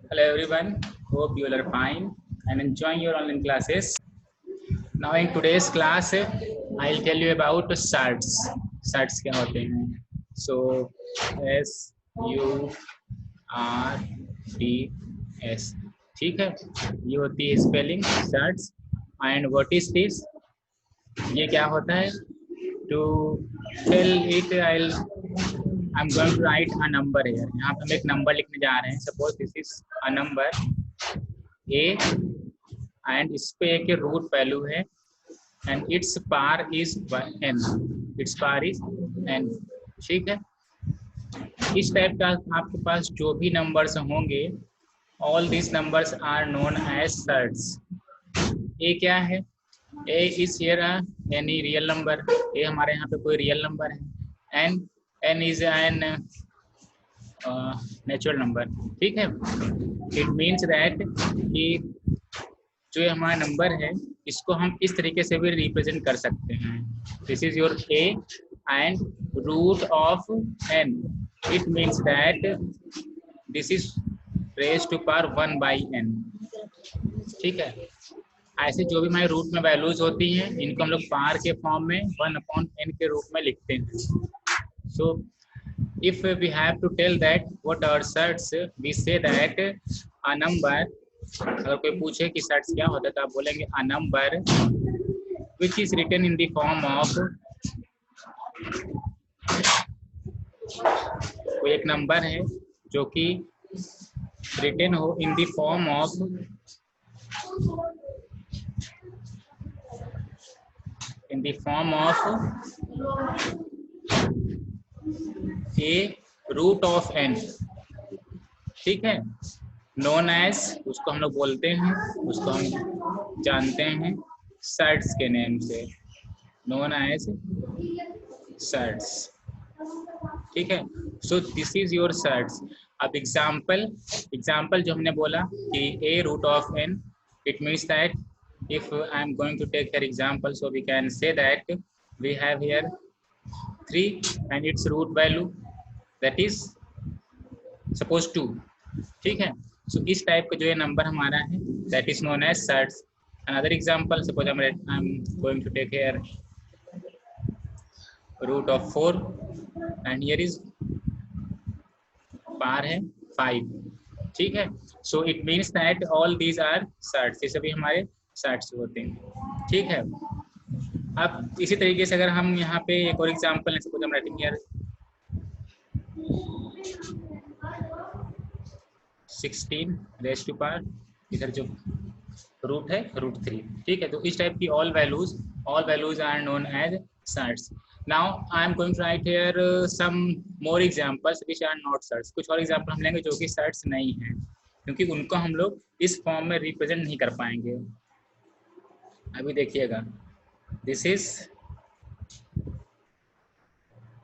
Hello everyone, hope you all are fine and enjoying your online classes. Now in today's class, I'll tell you about SATs. SATs क्या होते हैं? So SURTS, ठीक है? ये होती है spelling SATs. And what is this? ये क्या होता है? To tell it, I'm going to write a number here. यहाँ पे हम एक नंबर लिखने जा रहे हैं. Suppose this is a number A and इस पे एक रूट वैल्यू है and it's power is n. It's power is n. ठीक है, इस टाइप का आपके पास जो भी नंबर्स होंगे, all this numbers are known as surds. A क्या है? A is here any real number. A हमारे यहाँ पे कोई रियल नंबर है. N is an natural number. ठीक है, इट मीन्स दैट कि जो ये हमारा नंबर है इसको हम इस तरीके से भी रिप्रेजेंट कर सकते हैं. This is your a and root of n. It means that this is raise to power 1 by n. ठीक है, ऐसे जो भी हमारे रूट में वैल्यूज होती हैं इनको हम लोग पार के फॉर्म में 1/n के रूप में लिखते हैं. सो if we have to tell that what are surds, we say that a number, अगर कोई पूछे कि सर्ट्स क्या होता है तो आप बोलेंगे a number which is written in the form of, कोई एक नंबर है जो कि रिटन हो in the form of a root of n. ठीक है, नोन एज, उसको हम लोग बोलते हैं, उसको हम जानते हैं सर्ट्स के नेम से, नोन एज सर्ट्स. ठीक है, so this is your surds. अब एग्जाम्पल जो हमने बोला कि a root of n, it means that if I am going to take your example, so we can say that we have here 3 and its root value that is suppose 2. ठीक है, सो इस type का जो ये number हमारा है that is known as surds. Another example, suppose I'm going to take here root of 4 and here is पार है 5. ठीक है, so it means that all these are surds. ये सभी हमारे सर्ट्स होते हैं. ठीक है, अब इसी तरीके से अगर हम यहाँ पे एक और एग्जांपल लें, सपोज हम writing here 16 raise to power, इधर जो रूट है रूट 3. ठीक है, तो इस टाइप की all values are known as surds. Now I am going to write here some more examples which are not surds. कुछ और एग्जांपल हम लेंगे जो कि सर्ट्स नहीं है, क्योंकि उनको हम लोग इस फॉर्म में रिप्रेजेंट नहीं कर पाएंगे. अभी देखिएगा, दिस इज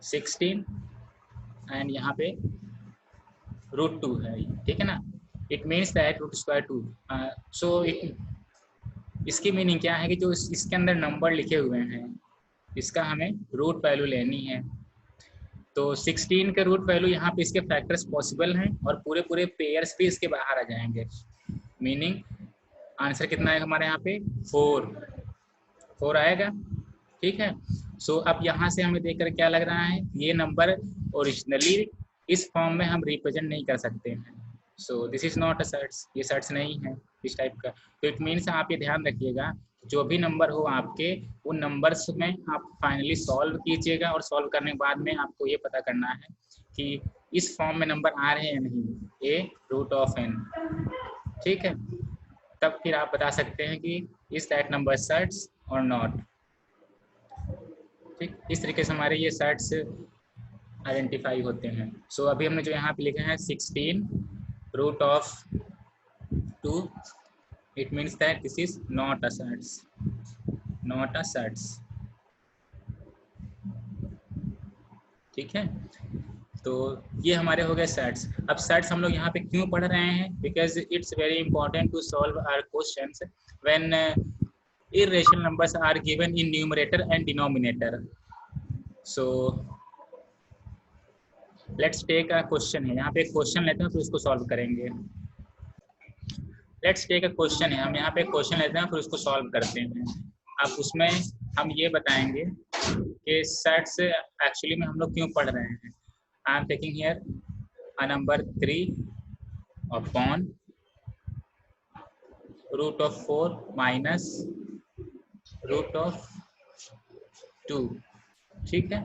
16 एंड यहाँ पे रूट 2 है. ठीक है ना, it means that root square 2. So इसकी मीनिंग क्या है कि जो इसके अंदर नंबर लिखे हुए हैं इसका हमें रूट वैल्यू लेनी है. तो 16 के रूट वैल्यू यहाँ पे इसके फैक्टर्स पॉसिबल हैं और पूरे पेयर्स भी इसके बाहर आ जाएंगे. मीनिंग आंसर कितना आएगा हमारे यहाँ पे 4 आएगा. ठीक है, सो अब यहाँ से हमें देखकर क्या लग रहा है, ये नंबर ओरिजिनली इस फॉर्म में हम रिप्रेजेंट नहीं कर सकते हैं. So this is not a surds. ये सर्ट्स नहीं है इस टाइप का. तो इट मीन्स आप ये ध्यान रखिएगा, जो भी नंबर हो आपके, उन नंबर्स में आप फाइनली सॉल्व कीजिएगा और सॉल्व करने के बाद में आपको ये पता करना है कि इस फॉर्म में नंबर आ रहे हैं या नहीं, ए रूट ऑफ n. ठीक है, तब फिर आप बता सकते हैं कि इज दैट नंबर सर्ट्स और नॉट. ठीक, इस तरीके से हमारे ये सर्ट्स आइडेंटिफाई होते हैं. सो अभी हमने जो यहाँ पे लिखा है 16 root of 2, it means that this is not a surds. ठीक है, तो ये हमारे हो गए सर्ट्स. अब सर्ट्स हम लोग यहाँ पे क्यों पढ़ रहे हैं, because it's very important to solve our questions when irrational numbers are given in numerator and denominator. So let's take a question है, यहाँ पे एक क्वेश्चन लेते हैं तो इसको सॉल्व करेंगे. लेट्स टेक अ क्वेश्चन है, हम यहाँ पे क्वेश्चन लेते हैं फिर उसको सॉल्व करते हैं। अब उसमें हम ये बताएंगे कि सेट्स एक्चुअली में हम लोग क्यों पढ़ रहे हैं। आई am taking here a number 3 upon root of 4 minus root of 2, ठीक है।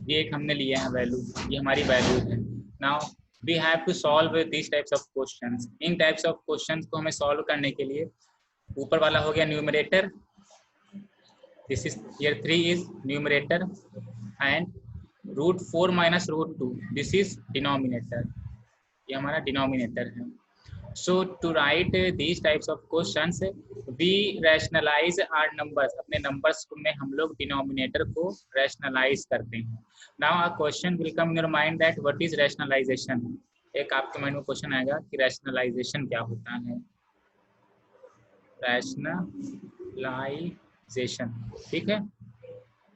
ये एक हमने लिया है वैल्यू, ये हमारी वैल्यू है। Now we have to solve this types of questions. इन टाइप्स ऑफ क्वेश्चंस को हमें सॉल्व करने के लिए ऊपर वाला हो गया numerator, this is here 3 is numerator and root 4 minus root 2 this is denominator, ये हमारा डिनोमिनेटर है। So to write these types of questions we rationalise our numbers, अपने नंबर्स में हम लोग डिनोमिनेटर को रैशनलाइज करते हैं। Now a question will come in your mind that what is rationalisation. एक आपके माइंड में क्वेश्चन आएगा कि रैशनलाइजेशन क्या होता है। रैशनलाइजेशन, ठीक है,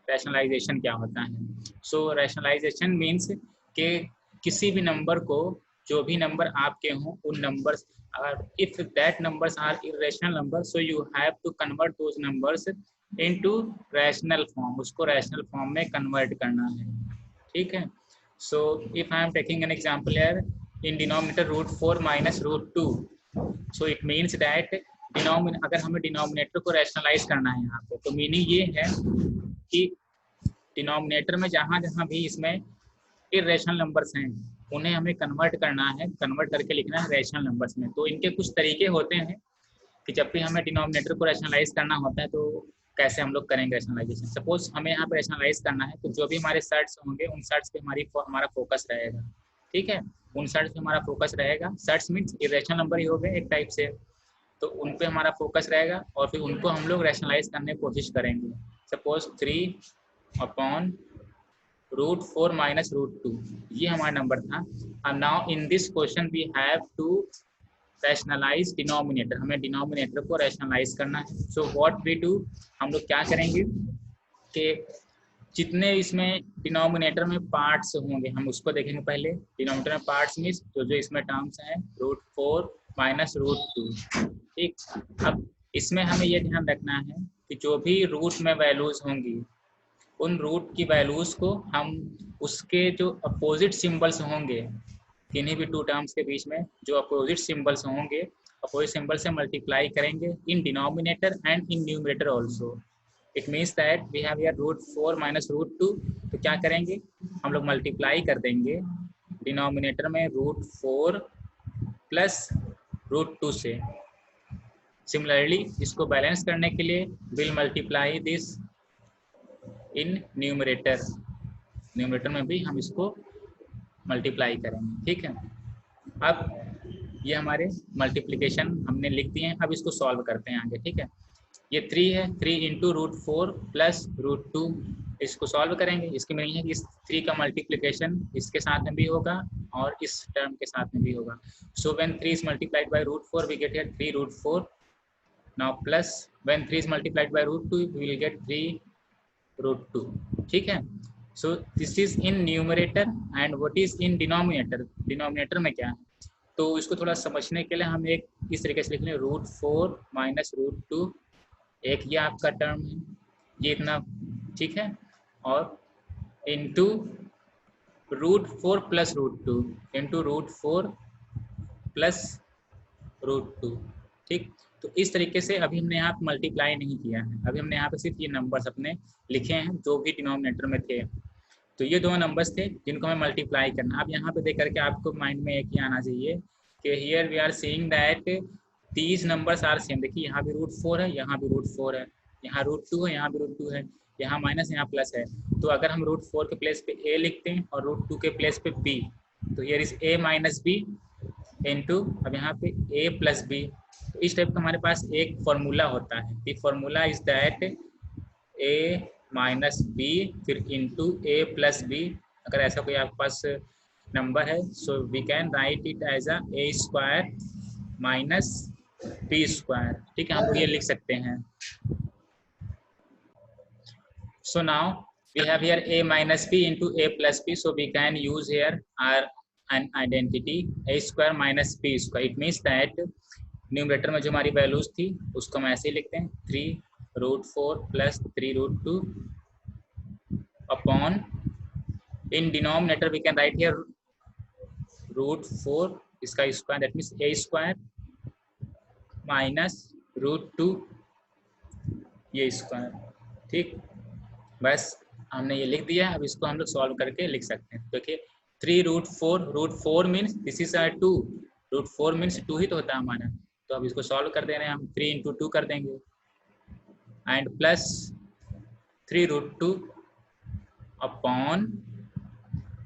रैशनलाइजेशन क्या होता है। सो रैशनलाइजेशन मीन्स कि किसी भी नंबर को, जो भी नंबर आपके हों उन numbers, if that numbers are irrational number so you have to convert those numbers into rational form, उसको रैशनल फॉर्म में कन्वर्ट करना है, ठीक है। So if I am taking an example here in denominator root 4 minus root 2, so it means that अगर हमें denominator को rationalize करना है यहाँ पे, तो मीनिंग ये है कि डिनोमिनेटर में जहाँ जहाँ भी इसमें इरेशनल नंबर्स हैं उन्हें हमें कन्वर्ट करना है, कन्वर्ट करके लिखना है रैशनल नंबर्स में। तो इनके कुछ तरीके होते हैं कि जब भी हमें डिनोमिनेटर को रैशनलाइज करना होता है तो कैसे हम लोग करेंगे रैशनलाइजेशन। सपोज हमें यहाँ पे रैशनलाइज करना है, तो जो भी हमारे सर्ट्स होंगे उन सर्ट्स पे हमारा फोकस रहेगा, ठीक है, उन सर्ट्स पे हमारा फोकस रहेगा। सर्ट्स मीन्स इरेशनल नंबर ही हो गए एक टाइप से, तो उन पे हमारा फोकस रहेगा और फिर उनको हम लोग रैशनलाइज करने की कोशिश करेंगे। Suppose 3 upon root 4 minus root 2, ये हमारा नंबर था। और now in this question we have to rationalize denominator, हमें डिनोमिनेटर को रैशनलाइज करना है। सो व्हाट वी डू, हम लोग क्या करेंगे कि जितने इसमें डिनोमिनेटर में पार्ट्स होंगे हम उसको देखेंगे पहले। डिनोमिनेटर में पार्ट्स मीन्स जो इसमें टर्म्स हैं रूट 4 माइनस रूट 2, ठीक। अब इसमें हमें ये ध्यान रखना है कि जो भी रूट में वैल्यूज होंगी उन रूट की वैल्यूज को हम उसके जो अपोजिट सिंबल्स होंगे किन्हीं भी टू टर्म्स के बीच में जो अपोजिट सिंबल्स होंगे, अपोजिट सिंबल से मल्टीप्लाई करेंगे in denominator and in numerator also. It means that we have here root 4 minus root 2, तो क्या करेंगे हम लोग मल्टीप्लाई कर देंगे डिनोमिनेटर में रूट 4 प्लस रूट 2 से। सिमिलरली इसको बैलेंस करने के लिए will multiply this in numerator, numerator में भी हम इसको मल्टीप्लाई करेंगे, ठीक है। अब ये हमारे मल्टीप्लिकेशन हमने लिख दिए हैं, अब इसको सॉल्व करते हैं आगे, ठीक है। ये 3 है, 3 इंटू रूट 4 प्लस रूट 2, इसको सॉल्व करेंगे। इसकी मीनिंग है कि इस 3 का मल्टीप्लिकेशन इसके साथ में भी होगा और इस टर्म के साथ में भी होगा। So when 3 is multiplied by root 4 we get here 3 root 4। Now plus when 3 is multiplied by root 2 we will get 3 root 2, ठीक है। So this is in numerator and what is in denominator, denominator में क्या है, तो इसको थोड़ा समझने के लिए हम एक इस तरीके से लिख लें रूट 4 माइनस रूट 2, एक ये आपका टर्म है, ये इतना, ठीक है, और into root 4 plus root 2 into root 4 plus root 2, ठीक। तो इस तरीके से अभी हमने यहाँ मल्टीप्लाई नहीं किया है, अभी हमने यहाँ पे सिर्फ ये नंबर्स अपने लिखे हैं जो भी डिनोमिनेटर में थे। तो ये दो नंबर्स थे जिनको हमें मल्टीप्लाई करना। अब यहाँ पे देख करके आपको माइंड में एक ही आना चाहिए कि here we are seeing that these numbers are same. देखिए यहाँ भी रूट 4 है, यहाँ भी रूट 4 है, यहाँ रूट 2 है, यहाँ भी रूट 2 है, यहाँ माइनस यहाँ प्लस है। तो अगर हम रूट 4 के प्लेस पे ए लिखते हैं और रूट 2 के प्लेस पे बी, तो here is a minus b into, अब यहाँ पे ए प्लस बी। तो इस टाइप का हमारे पास एक फॉर्मूला होता है। The formula is that a minus b फिर इंटू ए प्लस बी। अगर ऐसा कोई आपके पास नंबर है so we can write it as a square minus b square, ठीक है, हम ये लिख सकते हैं। So now we have here a minus b into a plus b, so we can use here our an identity a square minus b square. It means that numerator में जो हमारी वैल्यूज थी उसको हम ऐसे ही लिखते हैं 3√4 plus 3√2 upon, in denominator we can write here √4 इसका square, that means a square minus √2 ये स्क्वायर। ठीक, बस हमने ये लिख दिया। अब इसको हम लोग सॉल्व करके लिख सकते हैं। देखिए 3√4 मीन्स दिस इज 2, √4 मीन्स 2 ही तो होता है हमारा, तो अब इसको सॉल्व कर दे रहे हैं हम, 3 × 2 कर देंगे एंड प्लस 3√2 अपॉन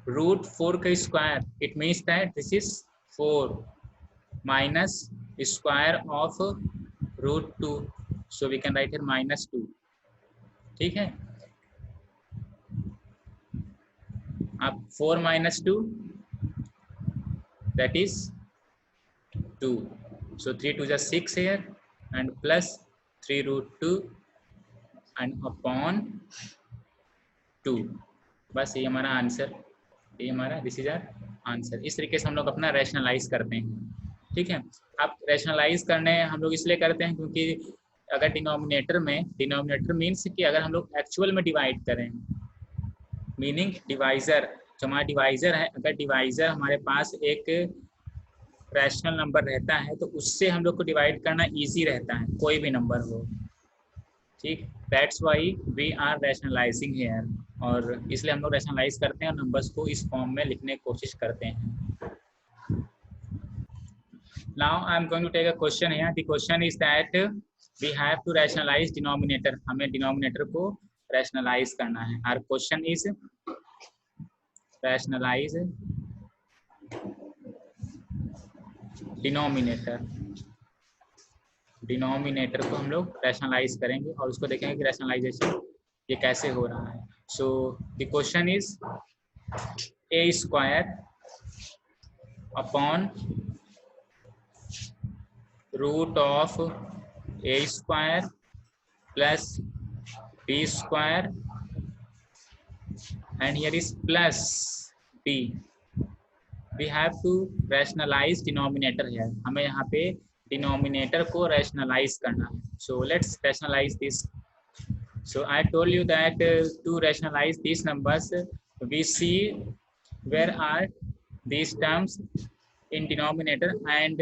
√4 का square, it means that this is 4 minus square of √2, so we can write here -2। ठीक है, अब 4 minus 2 that is 2, so 3 2 is 6 here and plus 3√2 and upon 2, बस ये हमारा आंसर, ये हमारा दिस इज आवर आंसर। इस तरीके से हम लोग अपना रैशनलाइज करते हैं। ठीक है, अब रैशनलाइज करने हम लोग इसलिए करते हैं क्योंकि अगर डिनोमिनेटर मीन्स कि अगर हम लोग एक्चुअल में डिवाइड करें, मीनिंग डिवाइजर, जो हमारा डिवाइजर है, अगर डिवाइजर हमारे पास एक रैशनल नंबर रहता है तो उससे हम लोग को डिवाइड करना इजी रहता है, कोई भी नंबर हो। ठीक, that's why we are rationalizing here, और इसलिए हम लोग रैशनलाइज करते हैं और नंबर्स को इस फॉर्म में लिखने की कोशिश करते हैं। Now I am going to take a question here. The question is that we have to rationalize denominator, हमें डिनोमिनेटर को रैशनलाइज करना है। Our question is rationalize denominator को हम लोग रैशनलाइज करेंगे और उसको देखेंगे कि रैशनलाइजेशन ये कैसे हो रहा है। So the question is a square upon root of a square plus b square and here is plus b. We have to rationalize denominator here. हमें यहाँ पे denominator को rationalize करना है. So let's rationalize this. So I told you that to rationalize these numbers, we see where are these terms in denominator and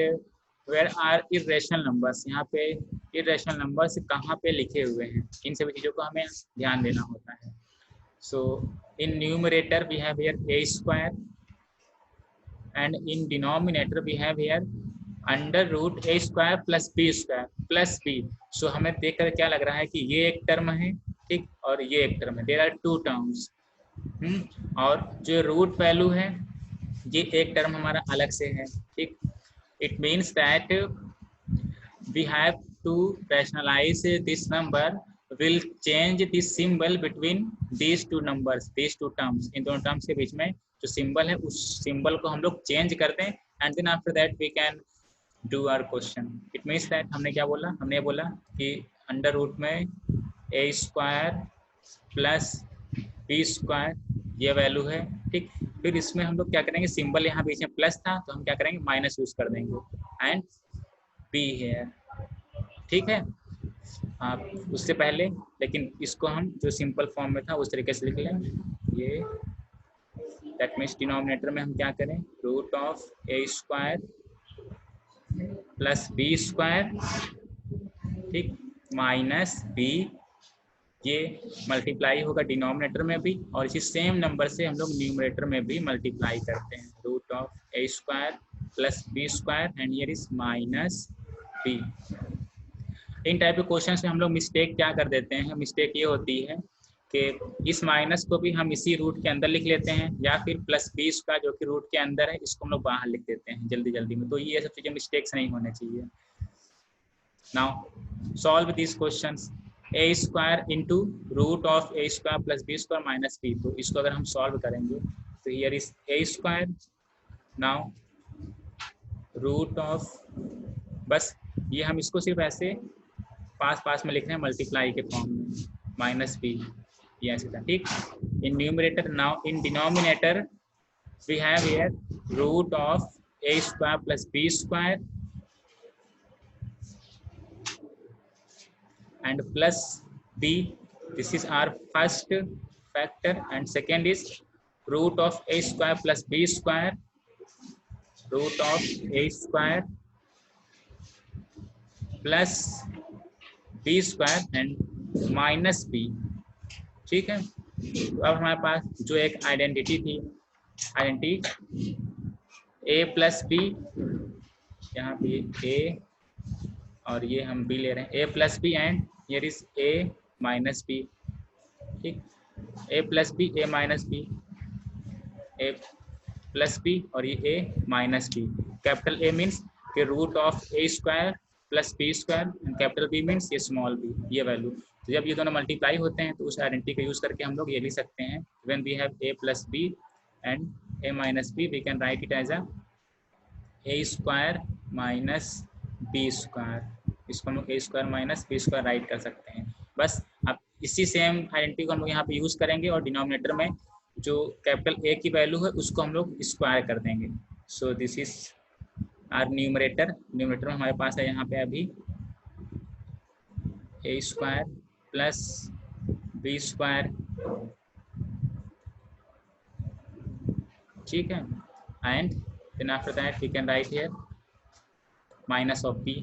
where are irrational numbers. यहाँ पे irrational numbers कहाँ पे लिखे हुए हैं, इन सभी चीज़ों को हमें ध्यान देना होता है। So in numerator we have here a square and in denominator we have here under root a square plus b square plus b. So हमें देखकर क्या लग रहा है कि ये एक टर्म है, ठीक, और ये एक टर्म है, there are two terms। और जो रूट वैल्यू है ये एक टर्म हमारा अलग से है, ठीक। It means that we have to rationalize this number, will change the symbol between these two numbers, these two terms। इन दोनों टर्म्स के बीच में जो सिंबल है उस सिंबल को हम लोग चेंज करते हैं and then after that we can do our question. It means that हमने क्या बोला, हमने बोला कि अंडर रूट में a square plus b square ये वैल्यू है, ठीक। फिर इसमें हम लोग क्या करेंगे, सिंबल यहाँ बीच में प्लस था तो हम क्या करेंगे माइनस यूज कर देंगे एंड b है, ठीक है। आप उससे पहले लेकिन इसको हम जो सिंपल फॉर्म में था उस तरीके से लिख लें। ये दैट मीन्स डिनोमिनेटर में हम क्या करें, root of a square plus b square, ठीक, माइनस b, ये मल्टीप्लाई होगा डिनोमिनेटर में भी और इसी सेम नंबर से हम लोग न्यूमरेटर में भी मल्टीप्लाई करते हैं, root of a square plus b square and here is minus b। इन टाइप के क्वेश्चन में हम लोग मिस्टेक क्या कर देते हैं, मिस्टेक ये होती है कि इस माइनस को भी हम इसी रूट के अंदर लिख लेते हैं या फिर प्लस 20 का जो कि रूट के अंदर है इसको हम लोग बाहर लिख देते हैं जल्दी जल्दी में, तो ये सब चीज़ें मिस्टेक्स नहीं होने चाहिए। Now solve this questions, a square into root of a square plus b square minus b, तो इसको अगर हम सॉल्व करेंगे तो here is a square, now root of, बस ये हम इसको सिर्फ ऐसे पास में लिख रहे हैं मल्टीप्लाई के फॉर्म में, माइनस b, ये ऐसे था, ठीक। In numerator, now in denominator we have here root of a square plus b square and plus b. This is our first factor, and second is root of a square plus b square, root of a square plus b square and minus b। ठीक है, तो अब हमारे पास जो एक identity थी, identity a plus B, यहाँ पे a और ये हम b ले रहे हैं, a plus b and here is a minus b. ठीक, a plus b, a minus b, a plus b और ये a minus b. Capital A means के root of a square plus b square and capital B means ये small b, ये वैल्यू। तो जब ये दोनों मल्टीप्लाई होते हैं तो उस आइडेंटिटी का यूज करके हम लोग ये लिख सकते हैं, when we have a plus b and a minus b, we can write it as a square minus b square. इसको हम लोग a square minus b square write कर सकते हैं। बस अब इसी सेम आइडेंटिटी को हम लोग यहाँ पे यूज करेंगे और डिनोमिनेटर में जो कैपिटल A की वैल्यू है उसको हम लोग स्क्वायर कर देंगे। So this is our numerator. Numerator में हमारे पास है यहाँ पे अभी a square plus b square, ठीक है, and then after that we can write here minus of b।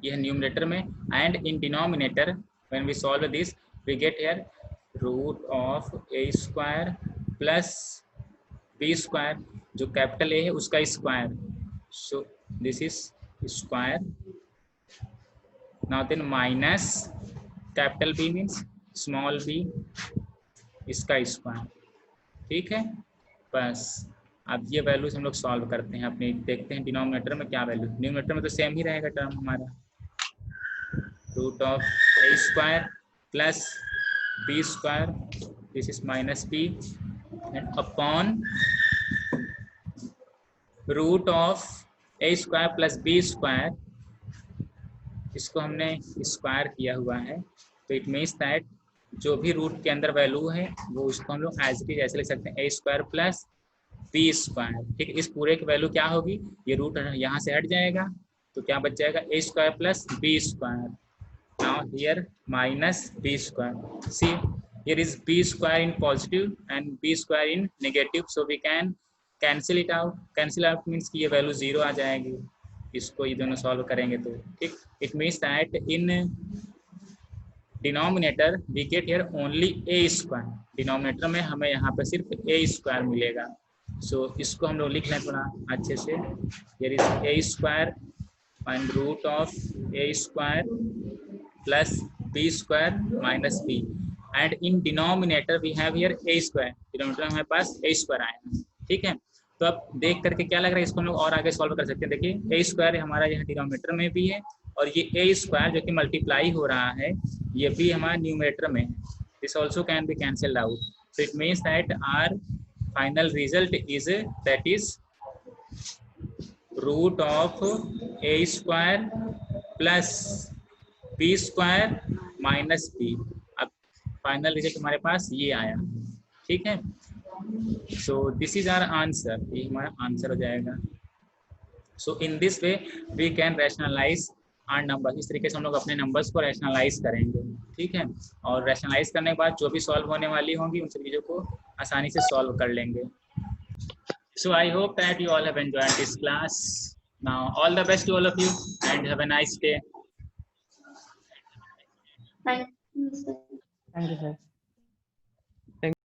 ये है न्यूमरेटर में, and in denominator when we solve this we get here root of a square plus b square, जो capital A है उसका square, so this is square. Now then minus capital B means small b, इसका square. ठीक है, बस अब ये values हम लोग सॉल्व करते हैं अपने, देखते हैं डिनोमिनेटर में क्या वैल्यू। न्यूमरेटर में तो सेम ही रहेगा टर्म हमारा, root of a square plus b square, this is minus b and upon root of a square plus b square, इसको हमने स्क्वायर किया हुआ है, तो इट मीन्स दैट जो भी रूट के अंदर वैल्यू है वो उसको हम लोग एज इट इज ऐसे लिख सकते हैं, a square plus b square. ठीक, इस पूरे की वैल्यू क्या होगी, ये रूट यहाँ से हट जाएगा तो क्या बच जाएगा, a square plus b square. Now here minus b square. See, here is b square in positive and b square in negative, so we can cancel it out. Cancel out means कि ये value 0 आ जाएगी, इसको ये दोनों solve करेंगे तो। ठीक, it means that in denominator we get here only a square। Denominator में हमें यहाँ पे सिर्फ a स्क्वायर मिलेगा, so इसको हम लोग लिख लें थोड़ा अच्छे से। here is a square and root of a square plus b square minus b, and in denominator we have here a square। Denominator में हमारे पास a square आया। ठीक है, तो अब देख करके क्या लग रहा है, इसको हम लोग और आगे सॉल्व कर सकते हैं। देखिए a स्क्वायर हमारा यहाँ डिनोमिनेटर में भी है और ये a स्क्वायर जो कि मल्टीप्लाई हो रहा है ये भी हमारा न्यूमरेटर में है। This also can be cancelled out, so it means that our final result is that is root of a square plus b square minus b। अब फाइनल रिजल्ट हमारे पास ये आया। ठीक है, so this is our answer, ये हमारा answer हो जाएगा। So in this way we can rationalise our number. इस तरीके से हम लोग अपने नंबर्स को रैशनलाइज करेंगे। ठीक है, और रैशनलाइज करने के बाद जो भी सॉल्व होने वाली होंगी उन सभी चीज़ों को आसानी से सॉल्व कर लेंगे। So I hope that you all have enjoyed this class. Now all the best to all of you and have a nice day. Thank you, sir. Thank you, sir.